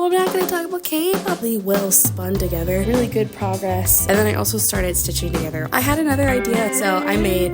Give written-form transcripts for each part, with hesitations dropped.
I'm not gonna talk about Kpop. Really well spun together, really good progress. And then I also started stitching together. I had another idea, so I made...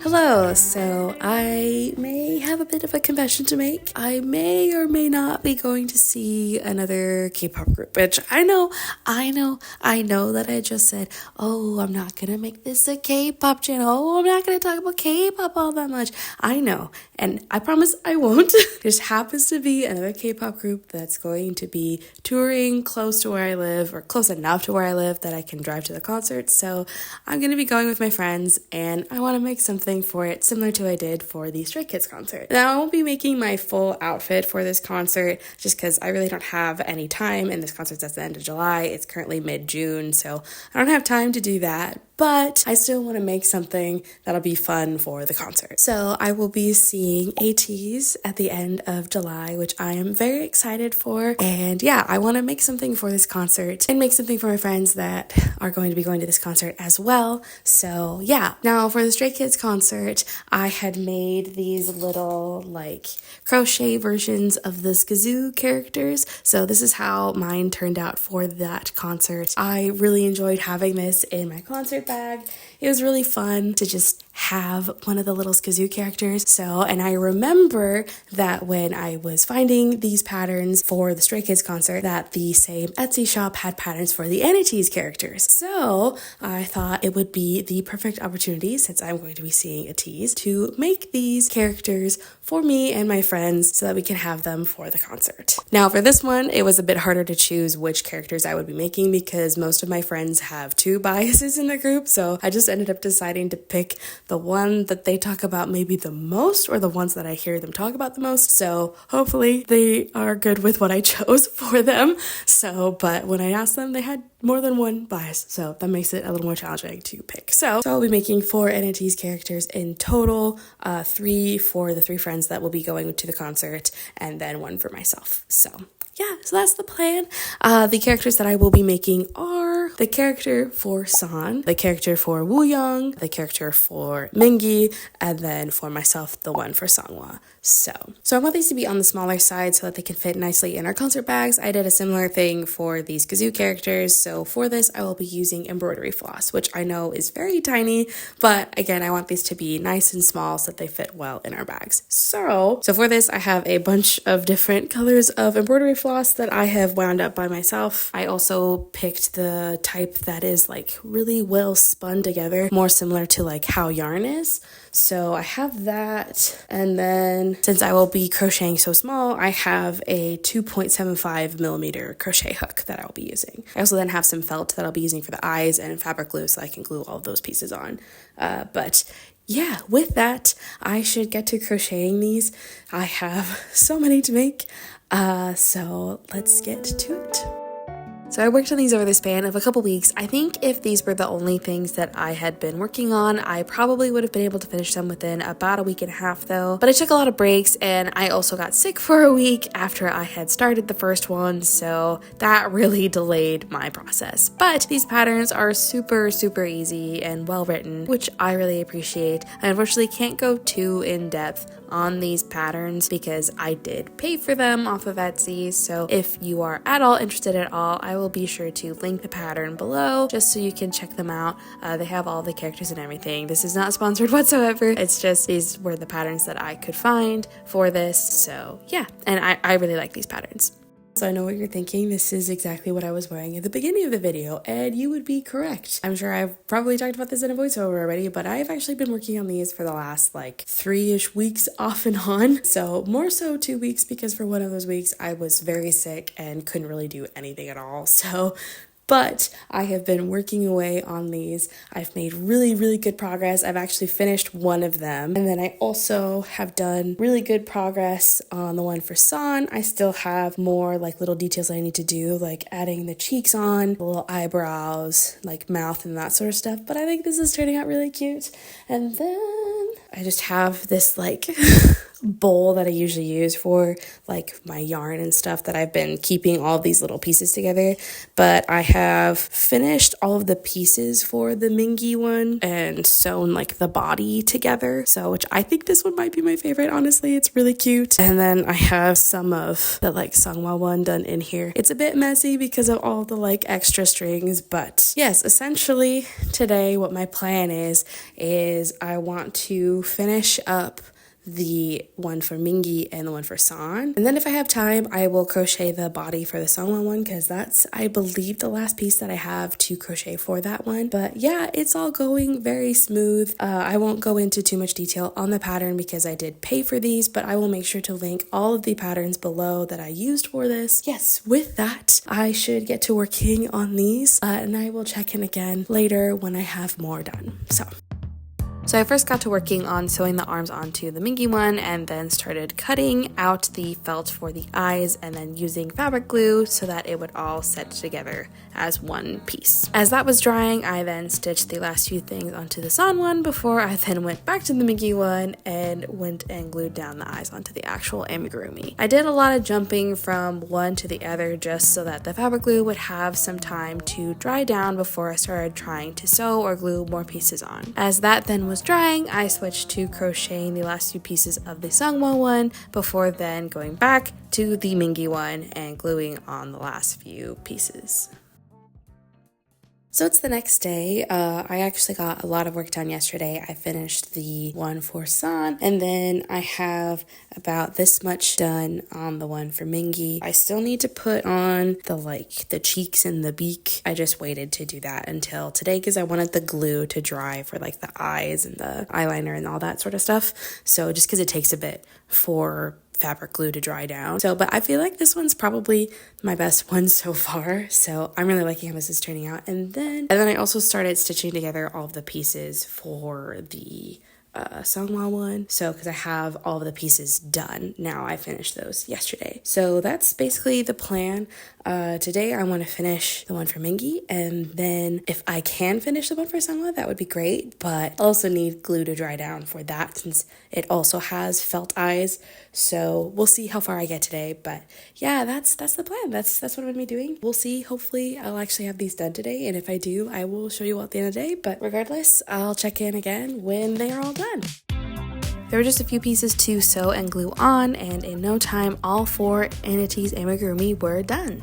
Hello, so I may have a bit of a confession to make. I may or may not be going to see another K-pop group, which I know that I just said, oh, I'm not gonna make this a K-pop channel. Oh, I'm not gonna talk about K-pop all that much. I know, and I promise I won't. There just happens to be another K-pop group that's going to be touring close to where I live, or close enough to where I live that I can drive to the concert. So I'm gonna be going with my friends, and I want to make something for it similar to what I did for the Stray Kids concert. Now I won't be making my full outfit for this concert just because I really don't have any time, and this concert's at the end of July. It's currently mid-June, so I don't have time to do that. But I still want to make something that'll be fun for the concert. So I will be seeing Ateez at the end of July, which I am very excited for. And yeah, I want to make something for this concert and make something for my friends that are going to be going to this concert as well. So yeah, now for the Stray Kids concert, I had made these little like crochet versions of the Skazoo characters. So this is how mine turned out for that concert. I really enjoyed having this in my concert bag. It was really fun to just have one of the little Skazoo characters. So, and I remember that when I was finding these patterns for the Stray Kids concert, that the same Etsy shop had patterns for the Aniteez characters. So I thought it would be the perfect opportunity, since I'm going to be seeing Ateez, to make these characters for me and my friends so that we can have them for the concert. Now for this one, it was a bit harder to choose which characters I would be making because most of my friends have two biases in the group. So I just ended up deciding to pick the one that they talk about maybe the most, or the ones that I hear them talk about the most. So hopefully they are good with what I chose for them. So, but when I asked them, they had more than one bias, so that makes it a little more challenging to pick. So I'll be making 4 Aniteez characters in total, 3 for the 3 friends that will be going to the concert, and then 1 for myself. So yeah, so that's the plan. The characters that I will be making are the character for San, the character for Wooyoung, the character for Mingi, and then for myself, the one for Sangwa. So I want these to be on the smaller side so that they can fit nicely in our concert bags. I did a similar thing for these Kazoo characters. So for this, I will be using embroidery floss, which I know is very tiny, but again, I want these to be nice and small so that they fit well in our bags. So for this, I have a bunch of different colors of embroidery floss that I have wound up by myself. I also picked the type that is like really well spun together, more similar to like how yarn is. So I have that, and then since I will be crocheting so small, I have a 2.75 millimeter crochet hook that I'll be using. I also then have some felt that I'll be using for the eyes and fabric glue so I can glue all of those pieces on. But yeah, with that, I should get to crocheting these. I have so many to make, so let's get to it. So I worked on these over the span of a couple weeks. I think if these were the only things that I had been working on, I probably would have been able to finish them within about a week and a half though. But I took a lot of breaks, and I also got sick for a week after I had started the first one, so that really delayed my process. But these patterns are super, super easy and well written, which I really appreciate. I unfortunately can't go too in depth on these patterns because I did pay for them off of Etsy. So if you are at all interested at all, I will be sure to link the pattern below just so you can check them out. They have all the characters and everything. This is not sponsored whatsoever. It's just these were the patterns that I could find for this. So yeah, and I really like these patterns. So I know what you're thinking. This is exactly what I was wearing at the beginning of the video, and you would be correct. I'm sure I've probably talked about this in a voiceover already, but I've actually been working on these for the last like 3-ish weeks off and on. So more so 2 weeks, because for one of those weeks I was very sick and couldn't really do anything at all. But I have been working away on these. I've made really, really good progress. I've actually finished one of them. And then I also have done really good progress on the one for San. I still have more like little details I need to do, like adding the cheeks on, the little eyebrows, like mouth and that sort of stuff. But I think this is turning out really cute. And then I just have this like bowl that I usually use for like my yarn and stuff that I've been keeping all of these little pieces together. But I have finished all of the pieces for the Mingy one and sewn like the body together. So, which I think this one might be my favorite, honestly. It's really cute. And then I have some of the like Sungwa one done in here. It's a bit messy because of all the like extra strings, but yes, essentially today what my plan is I want to finish up the one for Mingy and the one for San. And then if I have time, I will crochet the body for the Sungwa one because that's, I believe, the last piece that I have to crochet for that one. But yeah, it's all going very smooth. I won't go into too much detail on the pattern because I did pay for these, but I will make sure to link all of the patterns below that I used for this. Yes, with that, I should get to working on these and I will check in again later when I have more done. So I first got to working on sewing the arms onto the Mingy one and then started cutting out the felt for the eyes and then using fabric glue so that it would all set together as one piece. As that was drying, I then stitched the last few things onto the San one before I then went back to the Mingy one and went and glued down the eyes onto the actual amigurumi. I did a lot of jumping from one to the other just so that the fabric glue would have some time to dry down before I started trying to sew or glue more pieces on. As that then was drying, I switched to crocheting the last few pieces of the Sungwa one before then going back to the Mingy one and gluing on the last few pieces. So it's the next day. I actually got a lot of work done yesterday. I finished the one for San, and then I have about this much done on the one for Mingy. I still need to put on the cheeks and the beak. I just waited to do that until today because I wanted the glue to dry for like the eyes and the eyeliner and all that sort of stuff. So just because it takes a bit for fabric glue to dry down. So, but I feel like this one's probably my best one so far. So I'm really liking how this is turning out. And then I also started stitching together all of the pieces for the Sungwa one. So, because I have all of the pieces done now, I finished those yesterday. So that's basically the plan. Today I want to finish the one for Mingy, and then if I can finish the one for Sungwa, that would be great. But I also need glue to dry down for that since it also has felt eyes. So we'll see how far I get today. But yeah, that's the plan. That's what I'm gonna be doing. We'll see. Hopefully I'll actually have these done today, and if I do, I will show you all at the end of the day. But regardless, I'll check in again when they are all done. There were just a few pieces to sew and glue on, and in no time, all 4 Aniteez Amigurumi were done.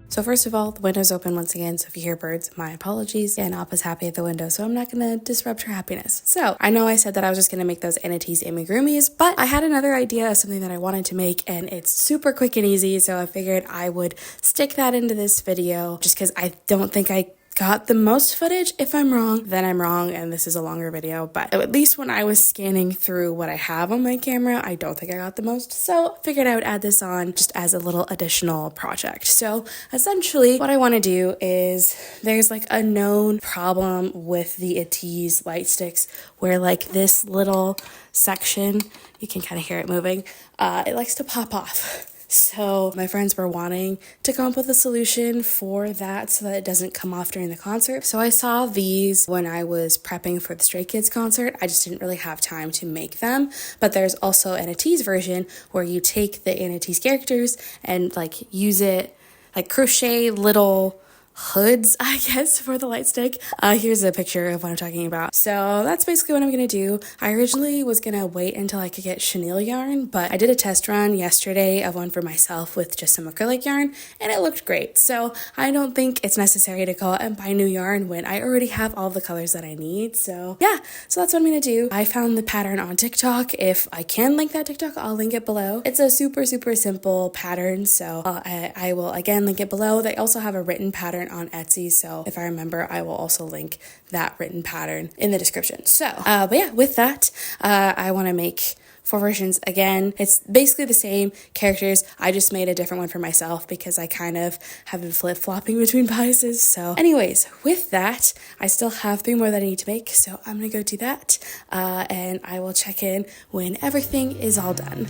So first of all, the window's open once again, so if you hear birds, my apologies. And Appa's happy at the window, so I'm not gonna disrupt her happiness. So I know I said that I was just gonna make those Aniteez Amigurumis, but I had another idea of something that I wanted to make, and it's super quick and easy, so I figured I would stick that into this video just because I don't think I got the most footage. If I'm wrong, then I'm wrong and this is a longer video, but at least when I was scanning through what I have on my camera, I don't think I got the most, so figured I would add this on just as a little additional project. So essentially what I want to do is there's like a known problem with the Ateez light sticks where like this little section, you can kind of hear it moving, it likes to pop off. So my friends were wanting to come up with a solution for that so that it doesn't come off during the concert. So I saw these when I was prepping for the Stray Kids concert. I just didn't really have time to make them. But there's also an Ateez version where you take the Aniteez characters and like use it, like crochet little hoods, I guess, for the light stick. Here's a picture of what I'm talking about. So that's basically what I'm gonna do. I originally was gonna wait until I could get chenille yarn, but I did a test run yesterday of one for myself with just some acrylic yarn, and it looked great. So I don't think it's necessary to go out and buy new yarn when I already have all the colors that I need. So yeah, so that's what I'm gonna do. I found the pattern on TikTok. If I can link that TikTok, I'll link it below. It's a super simple pattern, so I will again link it below. They also have a written pattern on Ateez, so if I remember, I will also link that written pattern in the description. So, but yeah, with that, I want to make 4 versions again. It's basically the same characters. I just made a different one for myself because I kind of have been flip-flopping between biases. So anyways, with that, I still have 3 more that I need to make, so I'm gonna go do that, and I will check in when everything is all done.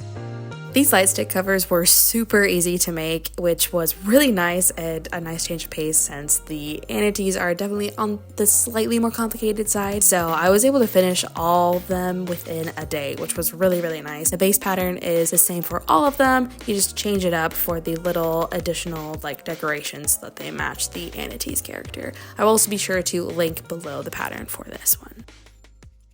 These light stick covers were super easy to make, which was really nice and a nice change of pace since the Aniteez are definitely on the slightly more complicated side. So I was able to finish all of them within a day, which was really, really nice. The base pattern is the same for all of them. You just change it up for the little additional like decorations so that they match the Aniteez character. I will also be sure to link below the pattern for this one.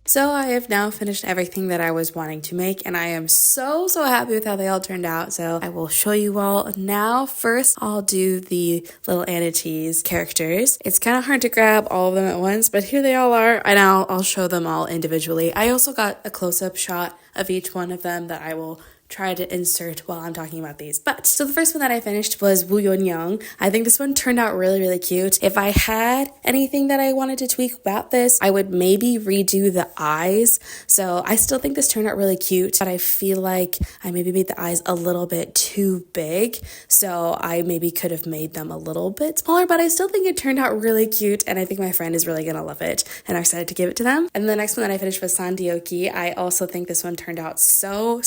So I have now finished everything that I was wanting to make, and I am so happy with how they all turned out. So I will show you all now. First, I'll do the little Aniteez characters. It's kind of hard to grab all of them at once, but here they all are, and I'll show them all individually. I also got a close-up shot of each one of them that I will try to insert while I'm talking about these. But so the first one that I finished was Woo Yeon Young. I think this one turned out really, really cute. If I had anything that I wanted to tweak about this, I would maybe redo the eyes. So I still think this turned out really cute, but I feel like I maybe made the eyes a little bit too big. So I maybe could have made them a little bit smaller, but I still think it turned out really cute. And I think my friend is really gonna love it. And I'm excited to give it to them. And the next one that I finished was Sandioki. I also think this one turned out so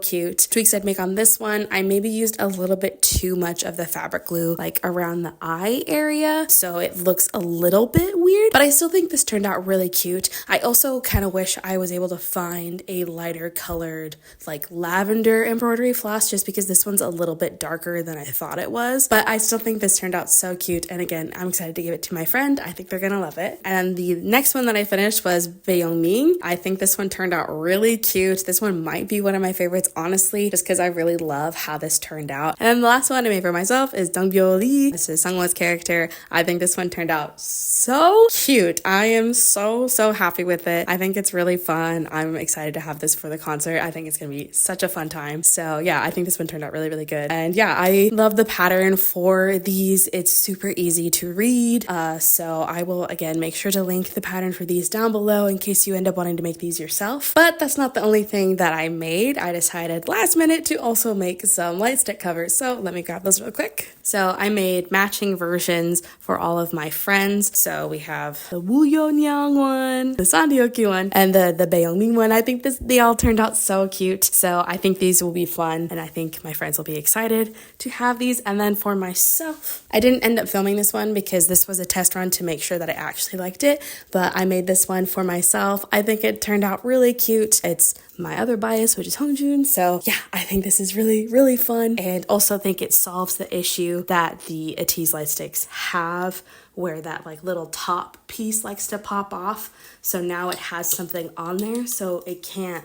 cute. Tweaks I'd make on this one, I maybe used a little bit too much of the fabric glue like around the eye area, so it looks a little bit weird, but I still think this turned out really cute. I also kind of wish I was able to find a lighter colored like lavender embroidery floss, just because this one's a little bit darker than I thought it was, but I still think this turned out so cute. And again, I'm excited to give it to my friend. I think they're gonna love it. And the next one that I finished was Baeyoungming. I think this one turned out really cute. This one might be one of my favorites, honestly, just because I really love how this turned out. And then the last one I made for myself is Dongbyo Lee. This is Sungwon's character. I think this one turned out so cute. I am so happy with it. I think it's really fun. I'm excited to have this for the concert. I think it's gonna be such a fun time. So yeah, I think this one turned out really good. And yeah, I love the pattern for these. It's super easy to read. So I will again make sure to link the pattern for these down below in case you end up wanting to make these yourself. But that's not the only thing that I made. I decided last minute to also make some light stick covers. So let me grab those real quick. So I made matching versions for all of my friends. So we have the Woo Yeon Young one, the Sandioki one, and the Baeyoungming one. I think they all turned out so cute. So I think these will be fun, and I think my friends will be excited to have these. And then for myself, I didn't end up filming this one because this was a test run to make sure that I actually liked it, but I made this one for myself. I think it turned out really cute. It's my other bias, which is Hongjun. So yeah, I think this is really fun, and also think it solves the issue that the Ateez light sticks have, where that like little top piece likes to pop off. So now it has something on there so it can't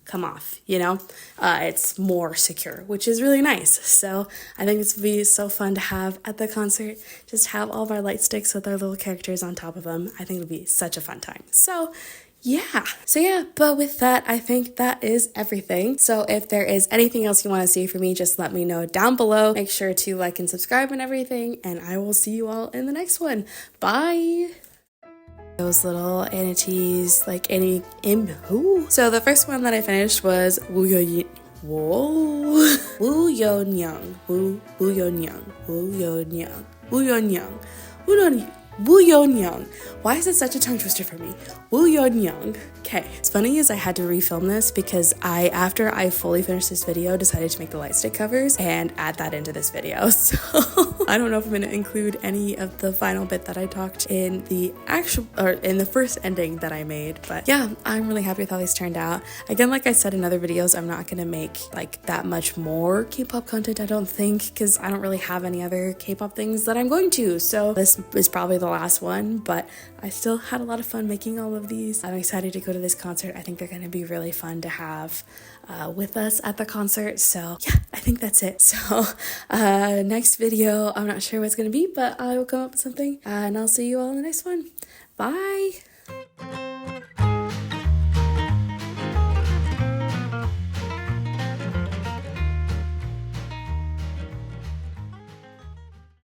come off, you know? It's more secure, which is really nice. So I think this would be so fun to have at the concert. Just have all of our light sticks with our little characters on top of them. I think it would be such a fun time. So yeah, but with that, I think that is everything. So if there is anything else you want to see from me, just let me know down below. Make sure to like and subscribe and everything, and I will see you all in the next one. Bye! Those little Aniteez, like who? So the first one that I finished was Woo Yeon Young. Woo Yeon Young. Why is it such a tongue twister for me? Woo Yeon Young. Okay. It's funny is I had to refilm this because after I fully finished this video, decided to make the light stick covers and add that into this video. So I don't know if I'm going to include any of the final bit that I talked in the in the first ending that I made. But yeah, I'm really happy with how these turned out. Again, like I said in other videos, I'm not going to make like that much more K-pop content, I don't think, because I don't really have any other K-pop things that I'm going to. So this is probably the last one, but I still had a lot of fun making all of these. I'm excited to go to this concert. I think they're going to be really fun to have with us at the concert. So yeah, I think that's it. So next video, I'm not sure what it's going to be, but I will come up with something and I'll see you all in the next one. Bye!